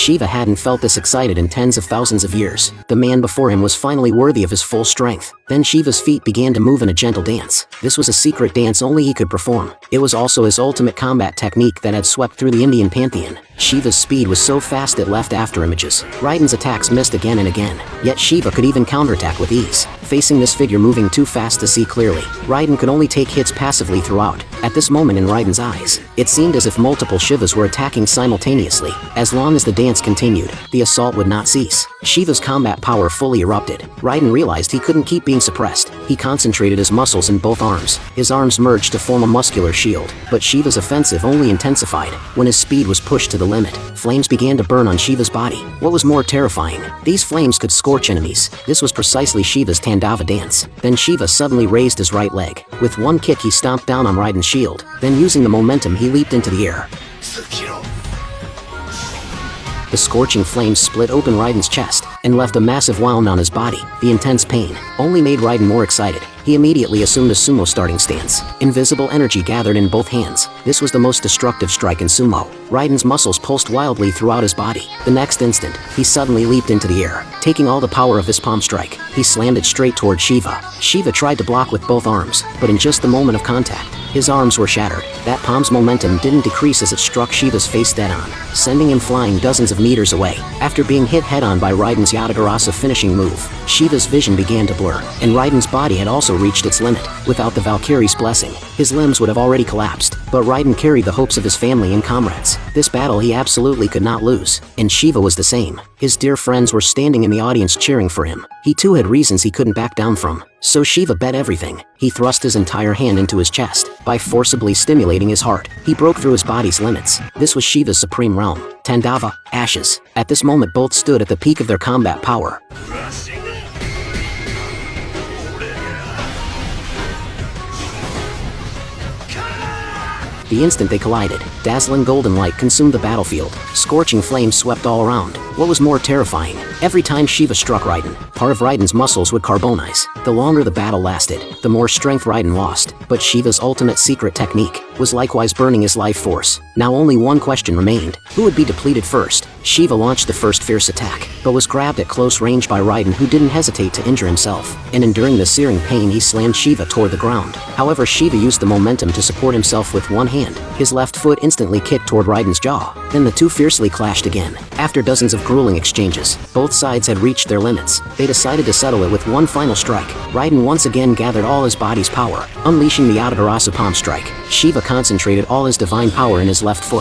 Shiva hadn't felt this excited in tens of thousands of years. The man before him was finally worthy of his full strength. Then Shiva's feet began to move in a gentle dance. This was a secret dance only he could perform. It was also his ultimate combat technique that had swept through the Indian pantheon. Shiva's speed was so fast it left after images. Raiden's attacks missed again and again, yet Shiva could even counterattack with ease. Facing this figure moving too fast to see clearly, Raiden could only take hits passively throughout. At this moment in Raiden's eyes, it seemed as if multiple Shivas were attacking simultaneously. As long as the dance continued, the assault would not cease. Shiva's combat power fully erupted. Raiden realized he couldn't keep being suppressed. He concentrated his muscles in both arms. His arms merged to form a muscular shield, but Shiva's offensive only intensified. When his speed was pushed to the limit, flames began to burn on Shiva's body. What was more terrifying, these flames could scorch enemies. This was precisely Shiva's Tandava dance. Then Shiva suddenly raised his right leg. With one kick he stomped down on Raiden's shield. Then using the momentum he leaped into the air. The scorching flames split open Raiden's chest and left a massive wound on his body. The intense pain only made Raiden more excited. He immediately assumed a sumo starting stance. Invisible energy gathered in both hands. This was the most destructive strike in sumo. Raiden's muscles pulsed wildly throughout his body. The next instant, he suddenly leaped into the air. Taking all the power of his palm strike, he slammed it straight toward Shiva. Shiva tried to block with both arms, but in just the moment of contact, his arms were shattered. That palm's momentum didn't decrease as it struck Shiva's face dead-on, sending him flying dozens of meters away. After being hit head-on by Raiden's Yatagarasa finishing move, Shiva's vision began to blur, and Raiden's body had also reached its limit. Without the Valkyrie's blessing, his limbs would have already collapsed. But Raiden carried the hopes of his family and comrades. This battle he absolutely could not lose, and Shiva was the same. His dear friends were standing in the audience cheering for him. He too had reasons he couldn't back down from. So Shiva bet everything. He thrust his entire hand into his chest. By forcibly stimulating his heart, he broke through his body's limits. This was Shiva's supreme realm. Tandava, Ashes. At this moment both stood at the peak of their combat power. The instant they collided, dazzling golden light consumed the battlefield. Scorching flames swept all around. What was more terrifying, every time Shiva struck Raiden, part of Raiden's muscles would carbonize. The longer the battle lasted, the more strength Raiden lost. But Shiva's ultimate secret technique was likewise burning his life force. Now only one question remained. Who would be depleted first? Shiva launched the first fierce attack, but was grabbed at close range by Raiden, who didn't hesitate to injure himself. And enduring the searing pain he slammed Shiva toward the ground. However, Shiva used the momentum to support himself with one hand. His left foot instantly kicked toward Raiden's jaw. Then the two fiercely clashed again. After dozens of grueling exchanges, both sides had reached their limits. They decided to settle it with one final strike. Raiden once again gathered all his body's power, unleashing the Yatagarasa palm strike. Shiva concentrated all his divine power in his left foot.